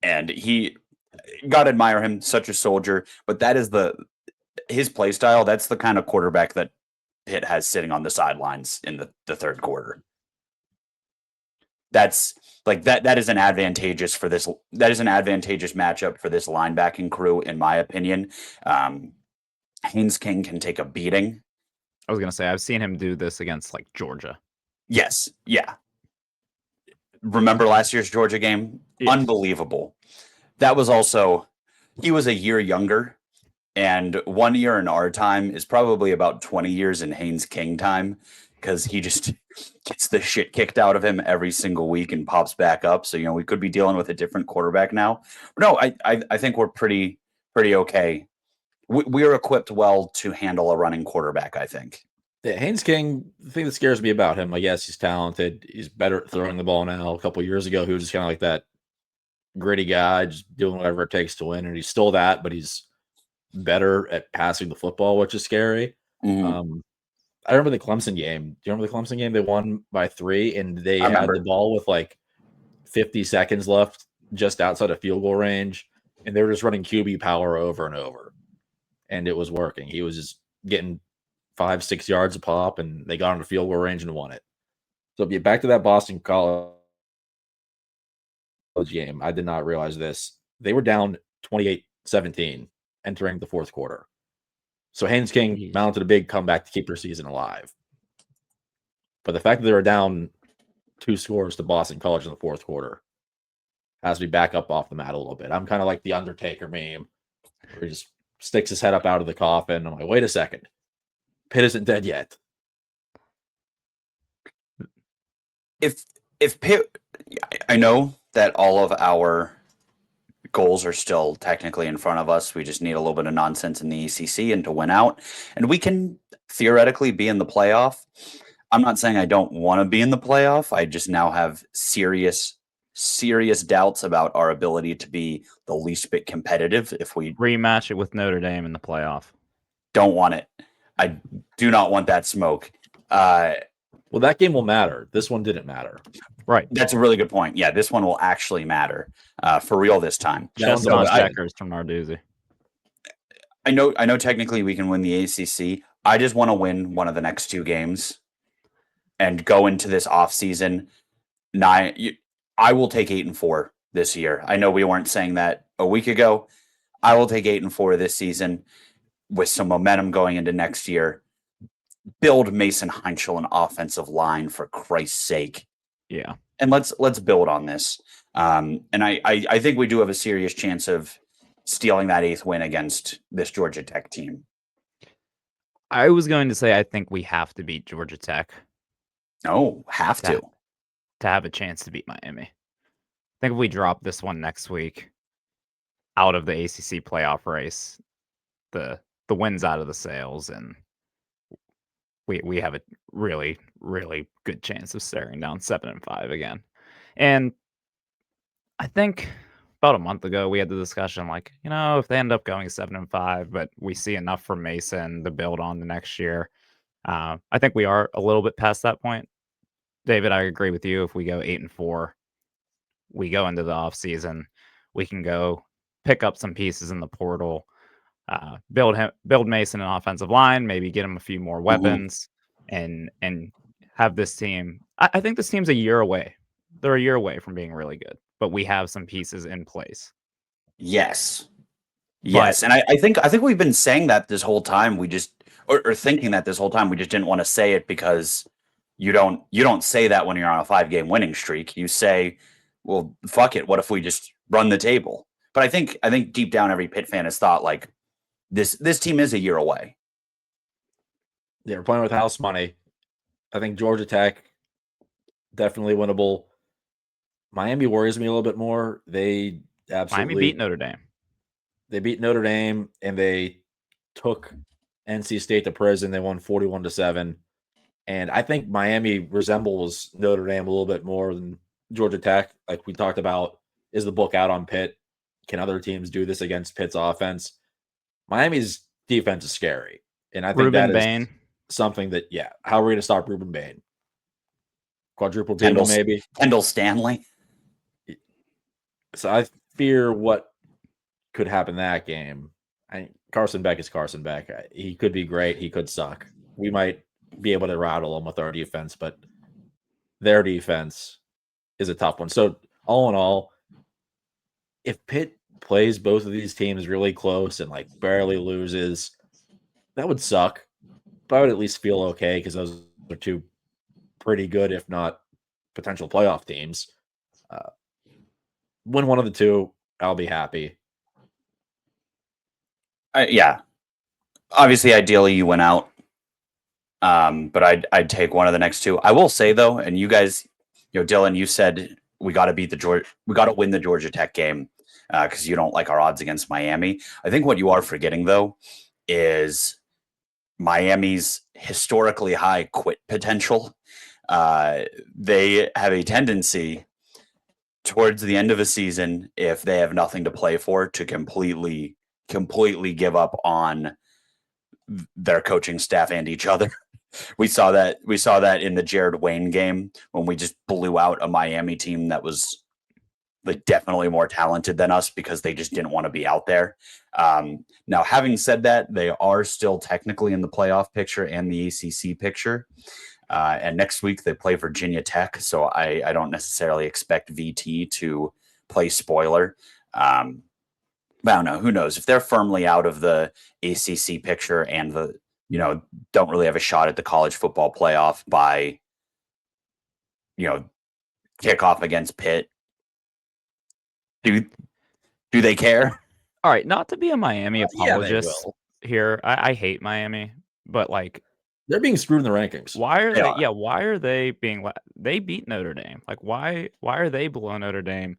And gotta admire him, such a soldier. But that is his play style. That's the kind of quarterback that Pitt has sitting on the sidelines in the third quarter. That's that is an advantageous matchup for this linebacking crew, in my opinion. Haynes King can take a beating. I was gonna say I've seen him do this against like Georgia. Yes, yeah. Remember last year's Georgia game? Yes. Unbelievable. That was also, he was a year younger, and 1 year in our time is probably about 20 years in Haynes King time, because he just gets the shit kicked out of him every single week and pops back up. So, we could be dealing with a different quarterback now. But no, I think we're pretty okay. We're equipped well to handle a running quarterback, I think. Yeah, Haynes King, the thing that scares me about him, I guess he's talented. He's better at throwing the ball now. A couple of years ago, he was just kind of like that gritty guy, just doing whatever it takes to win. And he's still that, but he's better at passing the football, which is scary. Mhm. I remember the Clemson game. Do you remember the Clemson game? They won by 3, and they I had remember. the ball with like 50 seconds left just outside of field goal range, and they were just running QB power over and over, and it was working. He was just getting 5-6 yards a pop, and they got into field goal range and won it. So get back to that Boston College game. I did not realize this. They were down 28-17 entering the fourth quarter. So Haynes King Jeez. mounted a big comeback to keep their season alive. But the fact that they were down 2 scores to Boston College in the fourth quarter has me back up off the mat a little bit. I'm kind of like the Undertaker meme, where he just sticks his head up out of the coffin. I'm like, wait a second. Pitt isn't dead yet. If Pitt, I know that all of our goals are still technically in front of us. We just need a little bit of nonsense in the ECC and to win out, and we can theoretically be in the playoff. I'm not saying I don't want to be in the playoff. I just now have serious doubts about our ability to be the least bit competitive if we Rematch it with Notre Dame in the playoff. don't want it. I do not want that smoke. Well, that game will matter. This one didn't matter. Right. That's a really good point. Yeah, this one will actually matter for real this time. Chestnut So checkers from Narduzzi. I know technically we can win the ACC. I just want to win one of the next 2 games and go into this offseason. I will take 8-4 this year. I know we weren't saying that a week ago. I will take 8-4 this season with some momentum going into next year. Build Mason Heinschel an offensive line, for Christ's sake. Yeah. And let's build on this. And I think we do have a serious chance of stealing that 8th win against this Georgia Tech team. I was going to say I think we have to beat Georgia Tech Oh, have to. to have a chance to beat Miami. I think if we drop this one next week out of the ACC playoff race, the wind's out of the sails, and we have a really, really good chance of staring down 7-5 again. And I think about a month ago we had the discussion, like, if they end up going 7-5, but we see enough from Mason to build on the next year. I think we are a little bit past that point. David, I agree with you. If we go 8-4, we go into the offseason, we can go pick up some pieces in the portal, build Mason an offensive line, maybe get him a few more weapons, and have this team. I think this team's a year away. They're a year away from being really good, but we have some pieces in place. Yes. And I think we've been saying that this whole time. We just or thinking that this whole time. We just didn't want to say it because you don't say that when you're on a 5-game winning streak. You say, well, fuck it. What if we just run the table? But I think deep down every Pitt fan has thought like this team is a year away. Yeah, we're playing with house money. I think Georgia Tech, definitely winnable. Miami worries me a little bit more. They absolutely Miami beat Notre Dame. They beat Notre Dame, and they took NC State to prison. They won 41-7. And I think Miami resembles Notre Dame a little bit more than Georgia Tech. Like we talked about, is the book out on Pitt? Can other teams do this against Pitt's offense? Miami's defense is scary. And I think Ruben that is Bain. something that, how are we going to stop Ruben Bain? Quadruple team him, maybe? Kendall Stanley. So I fear what could happen that game. Carson Beck is Carson Beck. He could be great. He could suck. We might be able to rattle them with our defense, but their defense is a tough one. So all in all, if Pitt plays both of these teams really close and like barely loses, That would suck, but I would at least feel okay because those are two pretty good, if not potential playoff teams. Win one of the two, I'll be happy. Yeah. Obviously, ideally, you went out. But I'd take one of the next two. I will say though, and you guys, Dylan, you said we got to win the Georgia Tech game because you don't like our odds against Miami. I think what you are forgetting though is Miami's historically high quit potential. They have a tendency towards the end of a season, if they have nothing to play for, to completely give up on their coaching staff and each other. We saw that in the Jared Wayne game when we just blew out a Miami team that was like definitely more talented than us because they just didn't want to be out there. Now, having said that, they are still technically in the playoff picture and the ACC picture. And next week they play Virginia Tech, so I don't necessarily expect VT to play spoiler. But I don't know. Who knows? If they're firmly out of the ACC picture and don't really have a shot at the college football playoff by, kickoff against Pitt, do they care? All right, not to be a Miami apologist will. here. I hate Miami, but like They're being screwed in the rankings. why are They they? are. Yeah, why are they being? They beat Notre Dame. Like why are they below Notre Dame?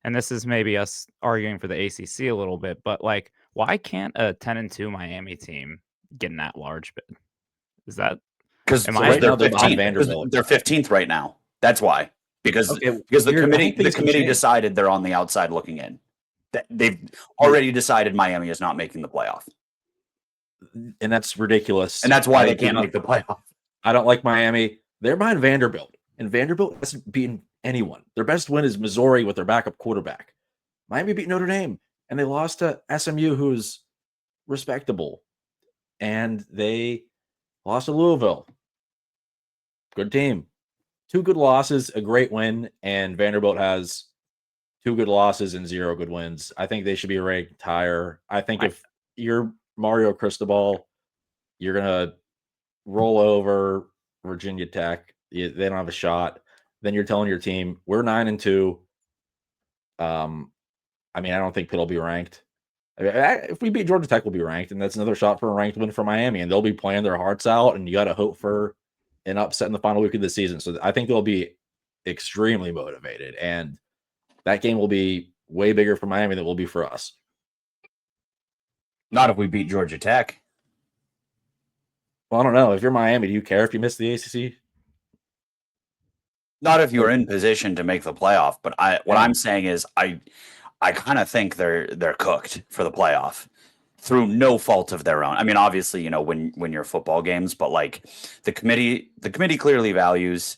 And this is maybe us arguing for the ACC a little bit, but like why can't a 10-2 Miami team get an at-large bid? Is that Because Am I- right now they're they're behind 15th. Vanderbilt. They're 15th right now. That's why. Because Okay, the I think committee things can change. decided they're on the outside looking in. They've already decided Miami is not making the playoff, And that's ridiculous. and that's why I they do can't not- make the playoff. I don't like Miami. They're behind Vanderbilt, and Vanderbilt hasn't beaten anyone. Their best win is Missouri with their backup quarterback. Miami beat Notre Dame, and they lost to SMU, who's respectable, and they lost to Louisville. Good team. 2 good losses, a great win, and Vanderbilt has 2 good losses and 0 good wins. I think they should be ranked higher. I think if you're Mario Cristobal, you're gonna roll over Virginia Tech. They don't have a shot. Then you're telling your team we're 9-2. I don't think Pitt will be ranked. If we beat Georgia Tech, we'll be ranked, and that's another shot for a ranked win for Miami, and they'll be playing their hearts out. And you got to hope for an upset in the final week of the season. So I think they'll be extremely motivated, and that game will be way bigger for Miami than it will be for us. Not if we beat Georgia Tech. Well, I don't know. If you're Miami, do you care if you miss the ACC? Not if you're in position to make the playoff. But what Yeah. I'm saying is I kind of think they're cooked for the playoff through no fault of their own. I mean, obviously, when you're football games, but like the committee clearly values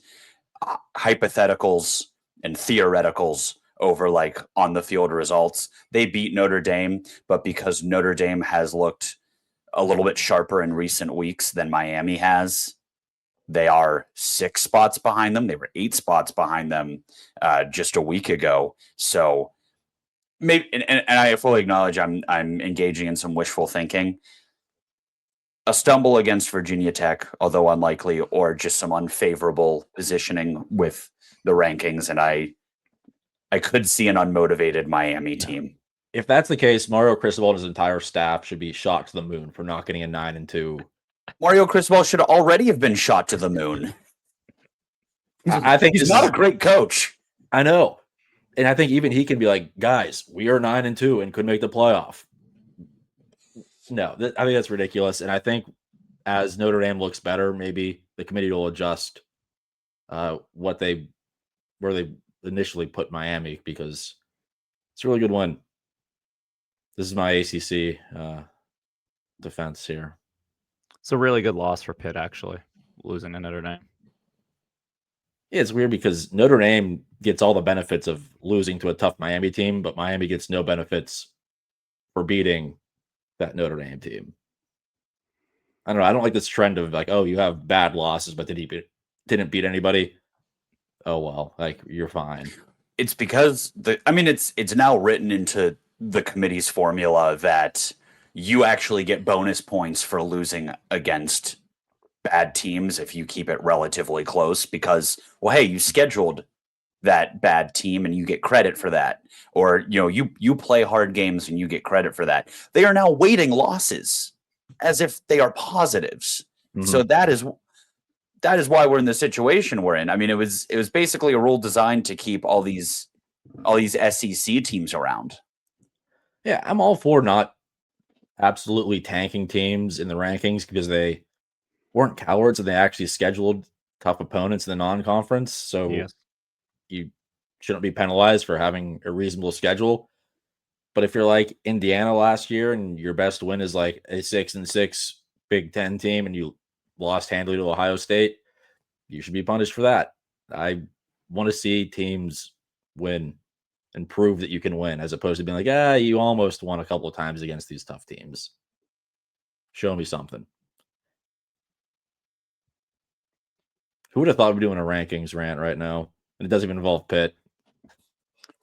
hypotheticals and theoreticals over like on the field results. They beat Notre Dame, but because Notre Dame has looked a little bit sharper in recent weeks than Miami has, they are 6 spots behind them. They were 8 spots behind them just a week ago. So maybe, and I fully acknowledge I'm engaging in some wishful thinking. A stumble against Virginia Tech, although unlikely, or just some unfavorable positioning with the rankings, and I could see an unmotivated Miami team. If that's the case, Mario Cristobal and his entire staff should be shot to the moon for not getting a 9-2. Mario Cristobal should already have been shot to the moon. I think He's not a great coach. I know. And I think even he can be like, guys, we are 9-2 and could make the playoff. No, I think that's ridiculous. And I think as Notre Dame looks better, maybe the committee will adjust where they initially put Miami, because it's a really good win. This is my ACC defense here. It's a really good loss for Pitt, actually, losing to Notre Dame. Yeah, it's weird because Notre Dame gets all the benefits of losing to a tough Miami team, but Miami gets no benefits for beating that Notre Dame team. I don't know. I don't like this trend of like, oh, you have bad losses, but didn't beat anybody. Oh well, like you're fine. It's because it's now written into the committee's formula that you actually get bonus points for losing against bad teams if you keep it relatively close because, well, hey, you scheduled that bad team and you get credit for that. Or, you play hard games and you get credit for that. They are now weighting losses as if they are positives. Mhm. So that is why we're in the situation we're in. I mean, it was basically a rule designed to keep all these SEC teams around. Yeah, I'm all for not absolutely tanking teams in the rankings because they weren't cowards and they actually scheduled tough opponents in the non-conference. So Yes. you shouldn't be penalized for having a reasonable schedule. But if you're like Indiana last year and your best win is like a 6-6 Big Ten team and you lost handily to Ohio State, you should be punished for that. I want to see teams win and prove that you can win, as opposed to being like, you almost won a couple of times against these tough teams. Show me something. Who would have thought of doing a rankings rant right now? And it doesn't even involve Pitt.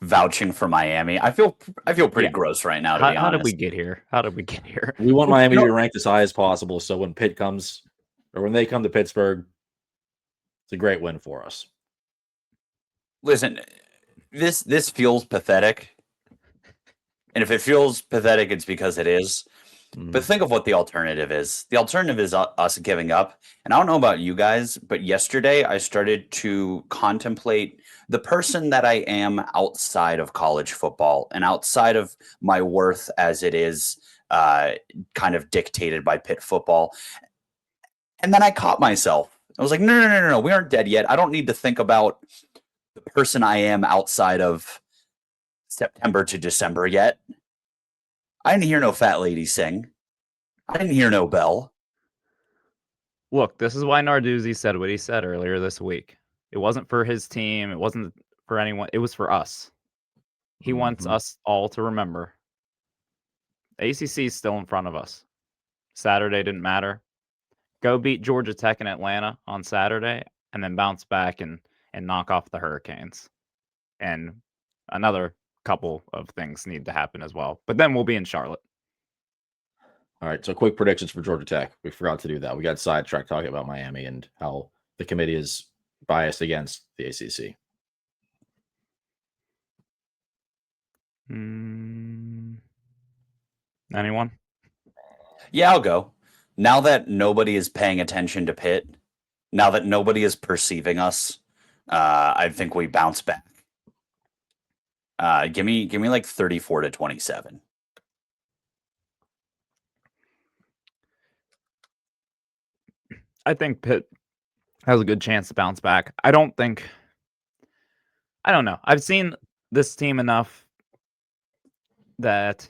Vouching for Miami. I feel pretty Yeah. gross right now, to be honest. How did we get here? How did we get here? We want Well, Miami to be ranked as high as possible. So when Pitt comes, or when they come to Pittsburgh, it's a great win for us. Listen, this feels pathetic. And if it feels pathetic, it's because it is. But think of what the alternative is. The alternative is us giving up. And I don't know about you guys, but yesterday I started to contemplate the person that I am outside of college football and outside of my worth as it is kind of dictated by Pitt football. And then I caught myself. I was like, no, we aren't dead yet. I don't need to think about the person I am outside of September to December yet. I didn't hear no fat lady sing. I didn't hear no bell. Look, this is why Narduzzi said what he said earlier this week. It wasn't for his team. It wasn't for anyone. It was for us. He wants us all to remember. The ACC is still in front of us. Saturday didn't matter. Go beat Georgia Tech in Atlanta on Saturday and then bounce back and knock off the Hurricanes. And another couple of things need to happen as well. But then we'll be in Charlotte. All right, so quick predictions for Georgia Tech. We forgot to do that. We got sidetracked talking about Miami and how the committee is biased against the ACC. Anyone? Yeah, I'll go. Now that nobody is paying attention to Pitt, now that nobody is perceiving us, I think we bounce back. Give me like 34-27. I think Pitt has a good chance to bounce back. I don't know. I've seen this team enough that,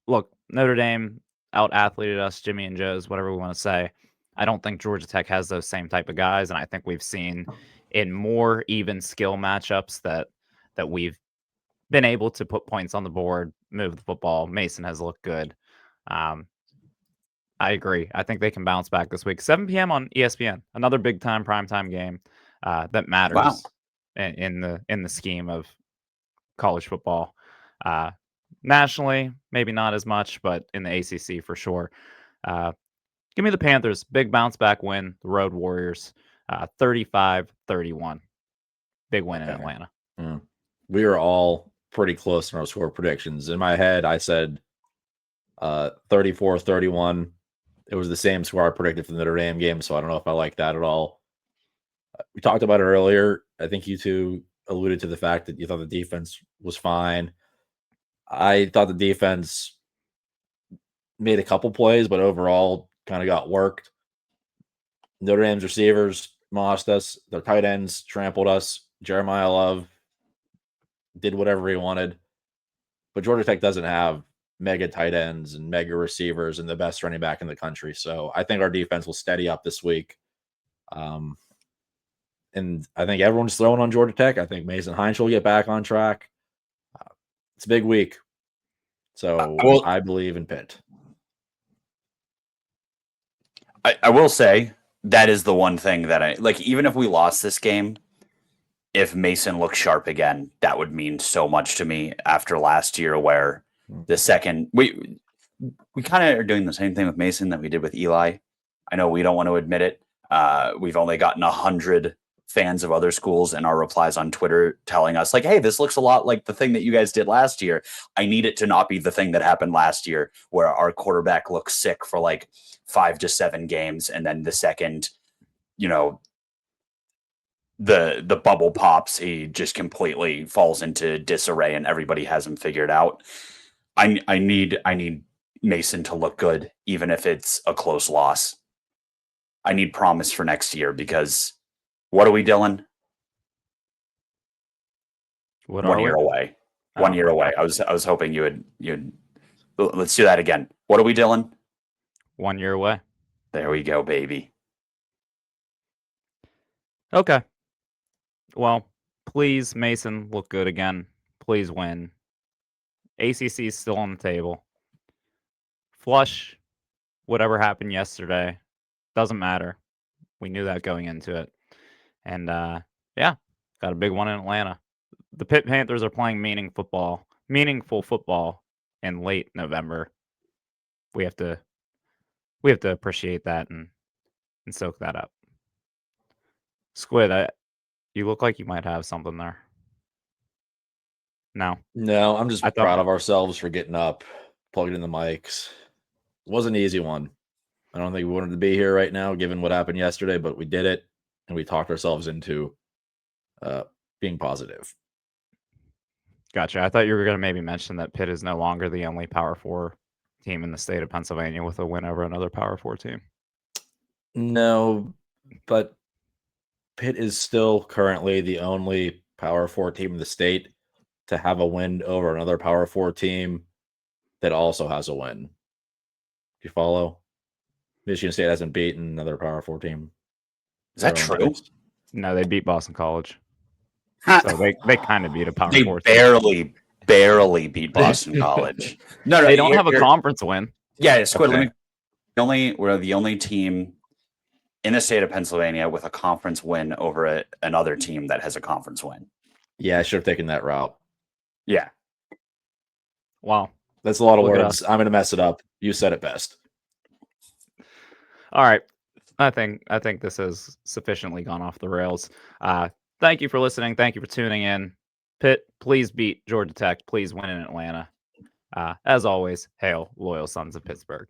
look, Notre Dame out-athleted us, Jimmy and Joe's, whatever we want to say. I don't think Georgia Tech has those same type of guys, and I think we've seen in more even skill matchups that we've been able to put points on the board, move the football. Mason has looked good. I agree. I think they can bounce back this week. 7 p.m. on ESPN, another big-time primetime game that matters in the scheme of college football. Nationally, maybe not as much, but in the ACC for sure. Give me the Panthers. Big bounce-back win. The Road Warriors, 35-31. Big win in Atlanta. We are all pretty close in our score predictions. In my head, I said 34-31. It was the same score I predicted for the Notre Dame game, so I don't know if I like that at all. We talked about it earlier. I think you two alluded to the fact that you thought the defense was fine. I thought the defense made a couple plays, but overall kind of got worked. Notre Dame's receivers mossed us. Their tight ends trampled us. Jeremiah Love did whatever he wanted. But Georgia Tech doesn't have mega tight ends and mega receivers and the best running back in the country. So I think our defense will steady up this week. And I think everyone's throwing on Georgia Tech. I think Mason Heinz will get back on track. It's a big week. So I believe in Pitt. I will say that is the one thing that I like. Even if we lost this game, if Mason looks sharp again, that would mean so much to me after last year where we kind of are doing the same thing with Mason that we did with Eli. I know we don't want to admit it. We've only gotten 100 fans of other schools in our replies on Twitter telling us like, hey, this looks a lot like the thing that you guys did last year. I need it to not be the thing that happened last year where our quarterback looks sick for like 5 to 7 games. And then the second, the bubble pops, he just completely falls into disarray and everybody has him figured out. I need Mason to look good, even if it's a close loss. I need promise for next year because what are we, Dylan? What 1 are year we? away. 1 year away. I was hoping you'd let's do that again. What are we, Dylan? 1 year away. There we go, baby. Okay. Well, please, Mason, look good again. Please win. ACC is still on the table. Flush whatever happened yesterday. Doesn't matter. We knew that going into it. And yeah, got a big one in Atlanta. The Pitt Panthers are playing meaningful football in late November. We have to appreciate that and soak that up. Squid, you look like you might have something there. No. No, I'm just I thought- proud of ourselves for getting up, plugging in the mics. It wasn't an easy one. I don't think we wanted to be here right now, given what happened yesterday, but we did it, and we talked ourselves into being positive. Gotcha. I thought you were going to maybe mention that Pitt is no longer the only Power 4 team in the state of Pennsylvania with a win over another Power 4 team. No, but Pitt is still currently the only Power 4 team in the state to have a win over another Power 4 team that also has a win. Do you follow? Michigan State hasn't beaten another Power 4 team. Is that true? No, they beat Boston College. So they kind of beat a Power 4 team. Barely beat Boston College. No, they don't have a conference win. Yeah, Squid. Okay. We're the only team in the state of Pennsylvania with a conference win over another team that has a conference win. Yeah, I should have taken that route. Yeah. Wow. That's a lot of words. I'm going to mess it up. You said it best. All right. I think this has sufficiently gone off the rails. Thank you for listening. Thank you for tuning in. Pitt, please beat Georgia Tech. Please win in Atlanta. As always, hail, loyal sons of Pittsburgh.